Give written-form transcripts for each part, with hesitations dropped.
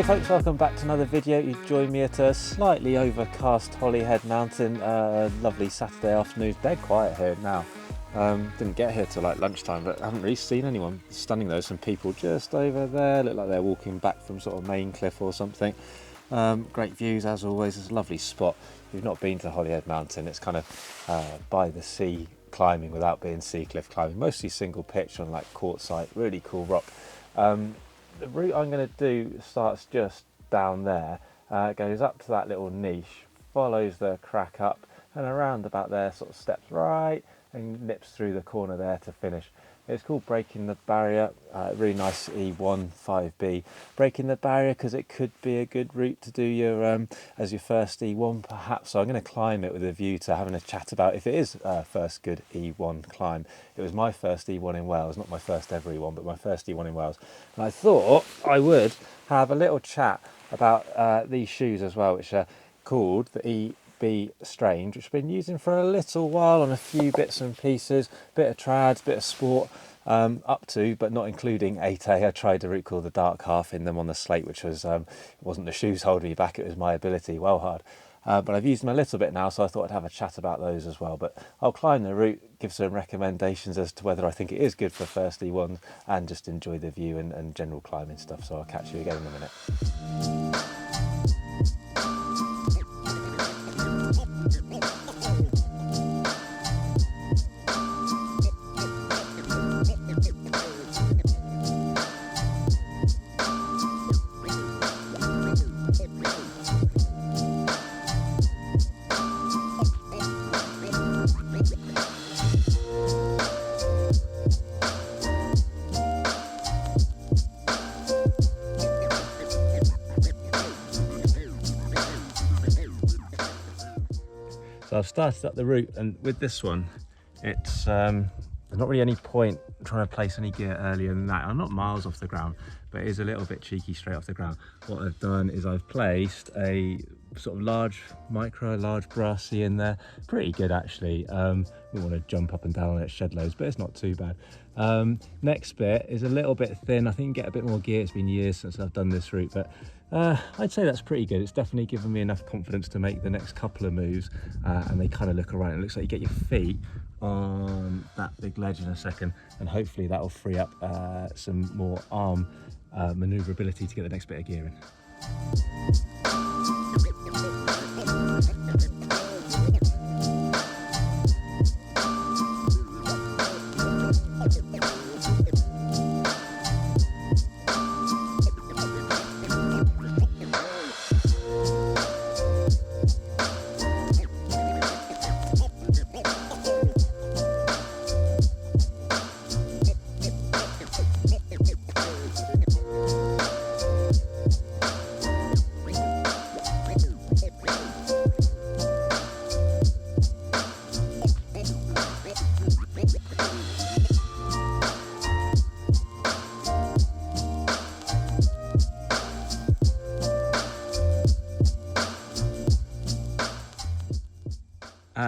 Hey folks, welcome back to another video. You join me at a slightly overcast Holyhead mountain. Lovely Saturday afternoon. Dead quiet here now. Didn't get here till like lunchtime, but I haven't really seen anyone. Stunning though, some people just over there. Look like they're walking back from sort of Main Cliff or something. Great views as always. It's a lovely spot. If you've not been to Holyhead mountain, it's kind of by the sea climbing without being sea cliff climbing. Mostly single pitch on like quartzite, really cool rock. The route I'm going to do starts just down there, goes up to that little niche, follows the crack up and around about there, sort of steps right and nips through the corner there to finish. It's called Breaking the Barrier, really nice E1 5B. Breaking the Barrier because it could be a good route to do your as your first E1 perhaps. So I'm going to climb it with a view to having a chat about if it is first good E1 climb. It was my first E1 in Wales, not my first ever E1, but my first E1 in Wales. And I thought I would have a little chat about these shoes as well, which are called the EB Strange, which I've been using for a little while on a few bits and pieces, bit of trads, bit of sport, up to but not including 8A. I tried a route called the dark half in them on the slate, which was it wasn't the shoes holding me back, it was my ability, well hard. But I've used them a little bit now, so I thought I'd have a chat about those as well. But I'll climb the route, give some recommendations as to whether I think it is good for first E1s, and just enjoy the view and general climbing stuff. So I'll catch you again in a minute. So I've started up the route, and with this one, it's there's not really any point trying to place any gear earlier than that. I'm not miles off the ground, but it is a little bit cheeky straight off the ground. What I've done is I've placed a sort of large brassy in there. Pretty good actually. We want to jump up and down on it, shed loads, but it's not too bad. Next bit is a little bit thin. I think you can get a bit more gear. It's been years since I've done this route, but I'd say that's pretty good. It's definitely given me enough confidence to make the next couple of moves, and they kind of look alright. It looks like you get your feet on that big ledge in a second, and hopefully that'll free up some more arm manoeuvrability to get the next bit of gear in.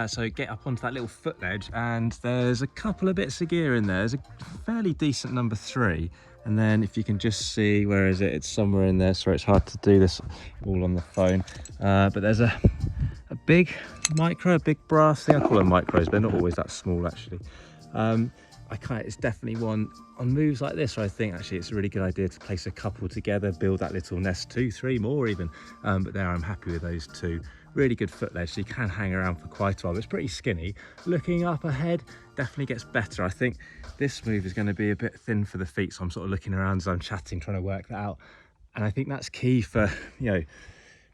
So get up onto that little foot ledge, and there's a couple of bits of gear in there. There's a fairly decent number 3, and then if you can just see, where is it? It's somewhere in there. Sorry, it's hard to do this all on the phone. But there's a big micro, a big brass thing. I call them micros, but they're not always that small actually. It's definitely one on moves like this where I think actually it's a really good idea to place a couple together, build that little nest, 2, 3 more even. But there, I'm happy with those 2. Really good foot ledge, so you can hang around for quite a while. It's pretty skinny. Looking up ahead definitely gets better. I think this move is going to be a bit thin for the feet, so I'm sort of looking around as I'm chatting, trying to work that out. And I think that's key for,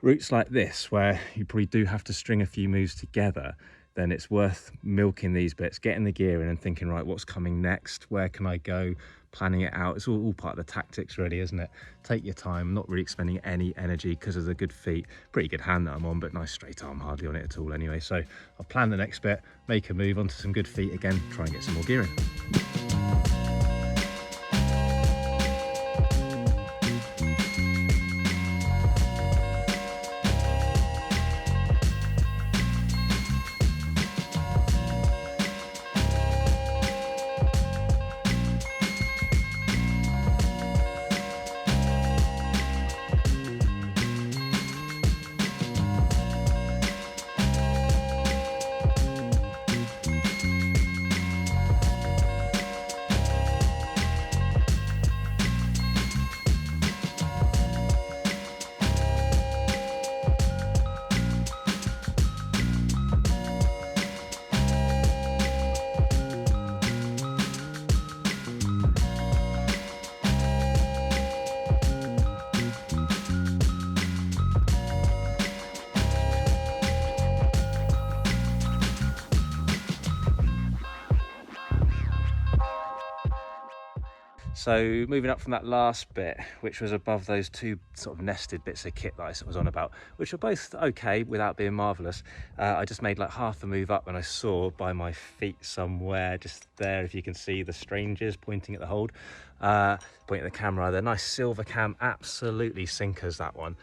routes like this where you probably do have to string a few moves together. Then it's worth milking these bits, getting the gear in and thinking, right, what's coming next? Where can I go? Planning it out. It's all part of the tactics really, isn't it? Take your time, not really expending any energy because of the good feet. Pretty good hand that I'm on, but nice straight arm, hardly on it at all anyway. So I'll plan the next bit, make a move onto some good feet again, try and get some more gear in. So moving up from that last bit, which was above those two sort of nested bits of kit that I was on about, which were both okay without being marvellous, I just made like half a move up and I saw by my feet somewhere just there, if you can see the strangers pointing at the hold, pointing at the camera, they're nice silver cam, absolutely sinkers, that one.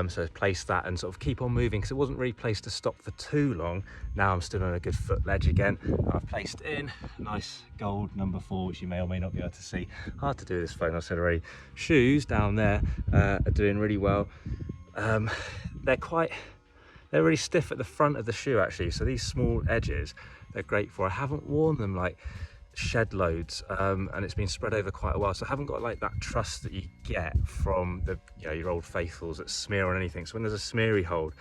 So place that and sort of keep on moving, because it wasn't really placed to stop for too long. Now I'm still on a good foot ledge again. I've placed in nice gold number 4, which you may or may not be able to see. Hard to do this phone, I said already. Shoes down there are doing really well. They're really stiff at the front of the shoe actually, so these small edges they're great for. I haven't worn them like shed loads, and it's been spread over quite a while, so I haven't got like that trust that you get from the your old faithfuls that smear on anything. So when there's a smeary hold,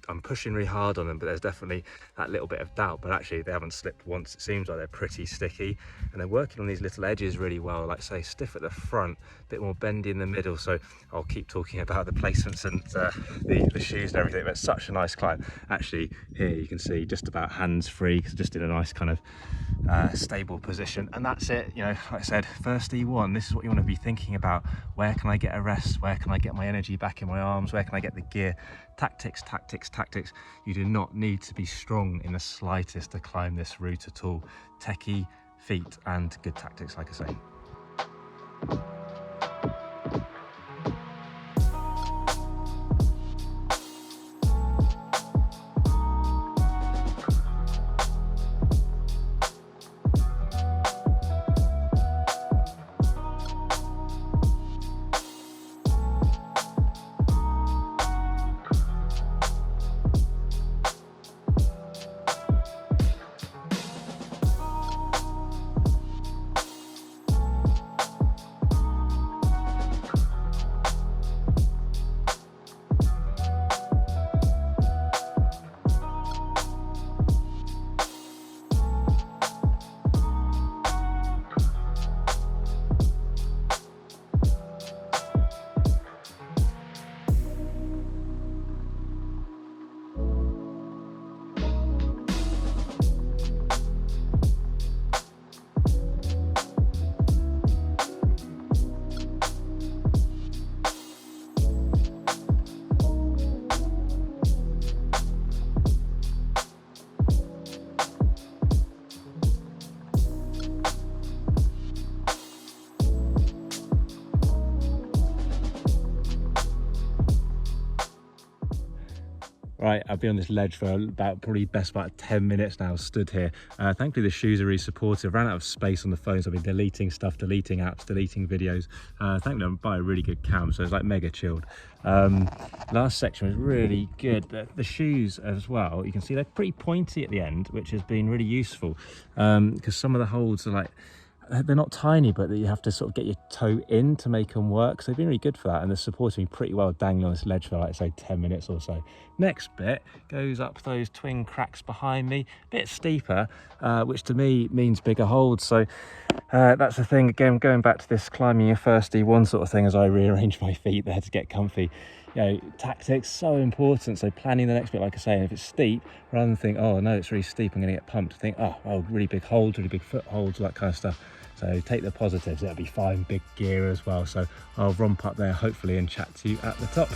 I'm pushing really hard on them, but there's definitely that little bit of doubt. But actually they haven't slipped once. It seems like they're pretty sticky, and they're working on these little edges really well, like say stiff at the front, a bit more bendy in the middle. So I'll keep talking about the placements and the shoes and everything, but it's such a nice climb. Actually here you can see just about hands free, because just in a nice kind of stable position. And that's it, like I said, first E1, this is what you want to be thinking about. Where can I get a rest? Where can I get my energy back in my arms? Where can I get the gear? Tactics, tactics, tactics. You do not need to be strong in the slightest to climb this route at all. Techie, feet, and good tactics, like I say. Right, I've been on this ledge for about probably best part of 10 minutes now, stood here. Thankfully the shoes are really supportive. Ran out of space on the phone, so I've been deleting stuff, deleting apps, deleting videos. Thankfully I'm by a really good cam, so it's like mega chilled. Last section was really good. The shoes as well, you can see they're pretty pointy at the end, which has been really useful, because some of the holds are like, they're not tiny, but you have to sort of get your toe in to make them work. So they've been really good for that, and they're supporting me pretty well dangling on this ledge for like say 10 minutes or so. Next bit goes up those twin cracks behind me, a bit steeper, which to me means bigger holds. So that's the thing, again, going back to this climbing your first E1 sort of thing, as I rearrange my feet there to get comfy. Tactics so important. So planning the next bit, like I say, and if it's steep, rather than think, oh no, it's really steep, I'm gonna get pumped, think, oh, really big holds, really big footholds, that kind of stuff. So take the positives, it'll be fine, big gear as well. So I'll romp up there hopefully and chat to you at the top.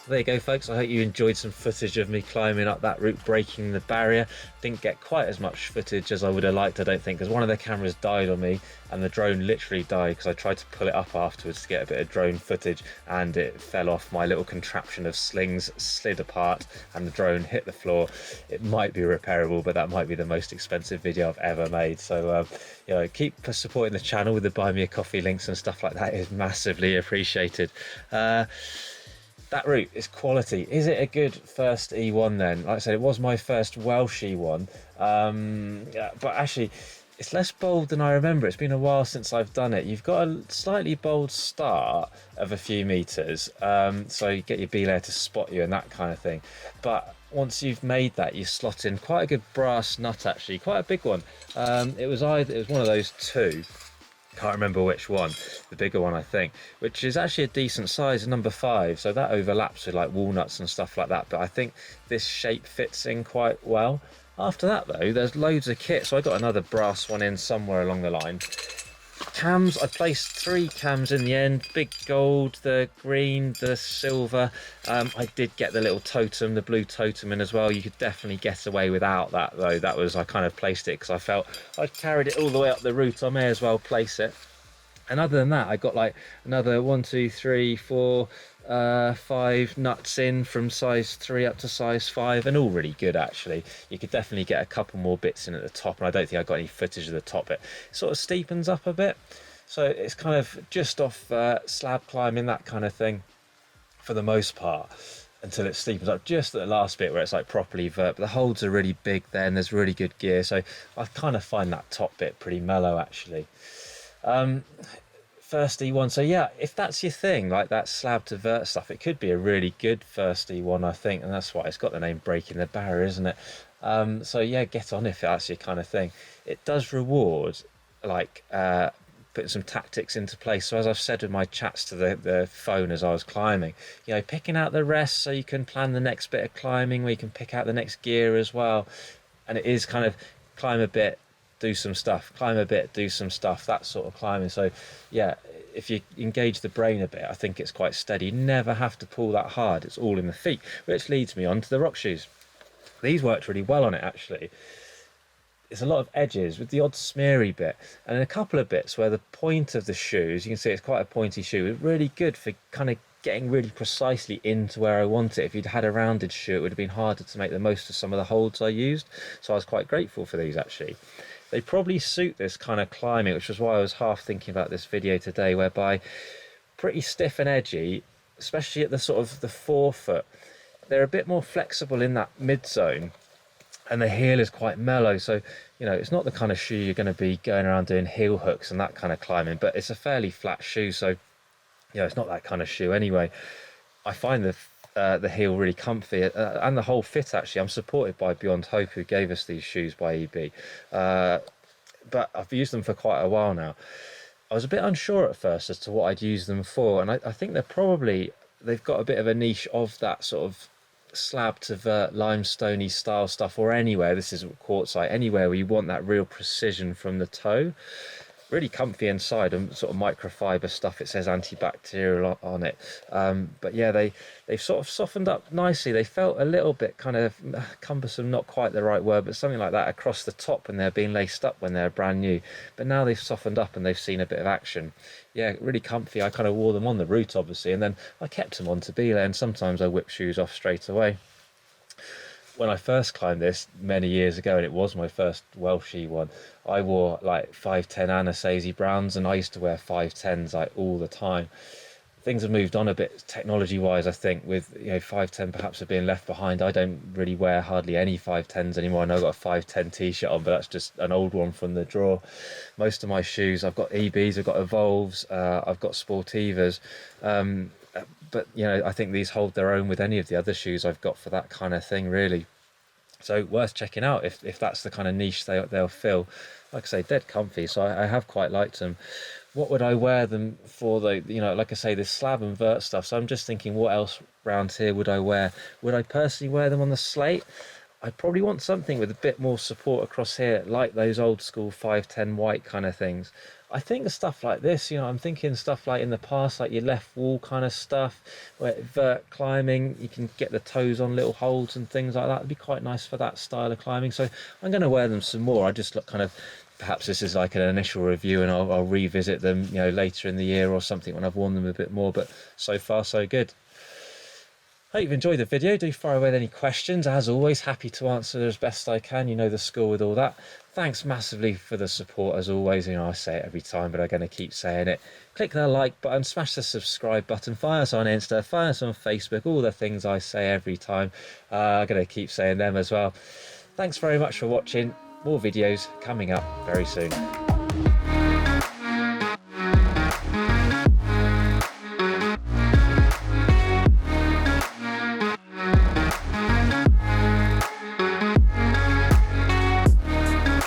There you go, folks. I hope you enjoyed some footage of me climbing up that route, breaking the barrier. Didn't get quite as much footage as I would have liked, I don't think, because one of the cameras died on me and the drone literally died because I tried to pull it up afterwards to get a bit of drone footage and it fell off. My little contraption of slings slid apart and the drone hit the floor. It might be repairable, but that might be the most expensive video I've ever made. So keep supporting the channel with the buy me a coffee links and stuff like that. Is massively appreciated. That route is quality. Is it a good first E1 then? Like I said, it was my first Welsh E1, but actually It's less bold than I remember. It's been a while since I've done it. You've got a slightly bold start of a few meters, so you get your belayer to spot you and that kind of thing. But once you've made that, you slot in quite a good brass nut, actually, quite a big one. It was one of those two. Can't remember which one, the bigger one I think, which is actually a decent size, number 5. So that overlaps with like walnuts and stuff like that. But I think this shape fits in quite well. After that though, there's loads of kit. So I got another brass one in somewhere along the line. Cams, I placed 3 cams in the end. Big gold, the green, the silver. I did get the little totem, the blue totem in as well. You could definitely get away without that though. That was, I kind of placed it because I felt I'd carried it all the way up the route. I may as well place it. And other than that, I got like another 1, 2, 3, 4, 5 nuts in from size 3 up to size 5, and all really good actually. You could definitely get a couple more bits in at the top, and I don't think I got any footage of the top. It sort of steepens up a bit, so it's kind of just off slab climbing, that kind of thing, for the most part, until it steepens up just at the last bit where it's like properly vert. But the holds are really big then. There's really good gear, so I kind of find that top bit pretty mellow actually. First E1, so yeah, if that's your thing, like that slab to vert stuff, it could be a really good first E1, I think, and that's why it's got the name Breaking the Barrier, isn't it? So yeah, get on if that's your kind of thing. It does reward like putting some tactics into place. So as I've said with my chats to the phone as I was climbing, you know, picking out the rest so you can plan the next bit of climbing, where you can pick out the next gear as well. And it is kind of climb a bit, do some stuff, climb a bit, do some stuff, that sort of climbing. So yeah, if you engage the brain a bit, I think it's quite steady. You never have to pull that hard. It's all in the feet, which leads me on to the rock shoes. These worked really well on it actually. It's a lot of edges with the odd smeary bit, and a couple of bits where the point of the shoes, you can see it's quite a pointy shoe. It's really good for kind of getting really precisely into where I want it. If you'd had a rounded shoe, it would have been harder to make the most of some of the holds I used. So I was quite grateful for these actually. They probably suit this kind of climbing, which was why I was half thinking about this video today, whereby pretty stiff and edgy, especially at the sort of the forefoot. They're a bit more flexible in that mid zone, and the heel is quite mellow. So, you know, it's not the kind of shoe you're going to be going around doing heel hooks and that kind of climbing, but it's a fairly flat shoe. So, you know, it's not that kind of shoe anyway. I find the heel really comfy, and the whole fit actually. I'm supported by Beyond Hope, who gave us these shoes by EB, but I've used them for quite a while now. I was a bit unsure at first as to what I'd use them for, and I think they've got a bit of a niche of that sort of slab to vert limestoney style stuff, or anywhere, this is quartzite, anywhere where you want that real precision from the toe. Really comfy inside, and sort of microfiber stuff. It says antibacterial on it, but yeah, they've sort of softened up nicely. They felt a little bit kind of cumbersome, not quite the right word, but something like that across the top when they're being laced up when they're brand new. But now they've softened up and they've seen a bit of action. Yeah, really comfy. I kind of wore them on the route obviously, and then I kept them on to belay, and sometimes I whip shoes off straight away. When I first climbed this many years ago, and it was my first Welshie one, I wore like 510 Anasazi Browns, and I used to wear 510s like all the time. Things have moved on a bit technology wise, I think, with, you know, 510 perhaps have been left behind. I don't really wear hardly any 510s anymore. I know I've got a 510 t-shirt on, but that's just an old one from the drawer. Most of my shoes, I've got EBs, I've got Evolves, I've got Sportivas, but you know, I think these hold their own with any of the other shoes I've got for that kind of thing, really. So worth checking out if that's the kind of niche they'll fill. Like I say, dead comfy, so I have quite liked them. What would I wear them for though? You know, like I say, this slab and vert stuff. So I'm just thinking, what else round here would I wear? Would I personally wear them on the slate? I'd probably want something with a bit more support across here, like those old school 510 white kind of things. I think stuff like this, you know, I'm thinking stuff like in the past, like your left wall kind of stuff, where vert climbing, you can get the toes on little holds and things like that. It'd be quite nice for that style of climbing. So I'm going to wear them some more. I just look kind of, perhaps this is like an initial review, and I'll revisit them, you know, later in the year or something when I've worn them a bit more. But so far, so good. Hope you've enjoyed the video. Do fire away with any questions. As always, happy to answer as best I can. You know the score with all that. Thanks massively for the support as always. You know, I say it every time, but I'm going to keep saying it. Click that like button, smash the subscribe button, find us on Insta, find us on Facebook, all the things I say every time. I'm going to keep saying them as well. Thanks very much for watching. more videos coming up very soon.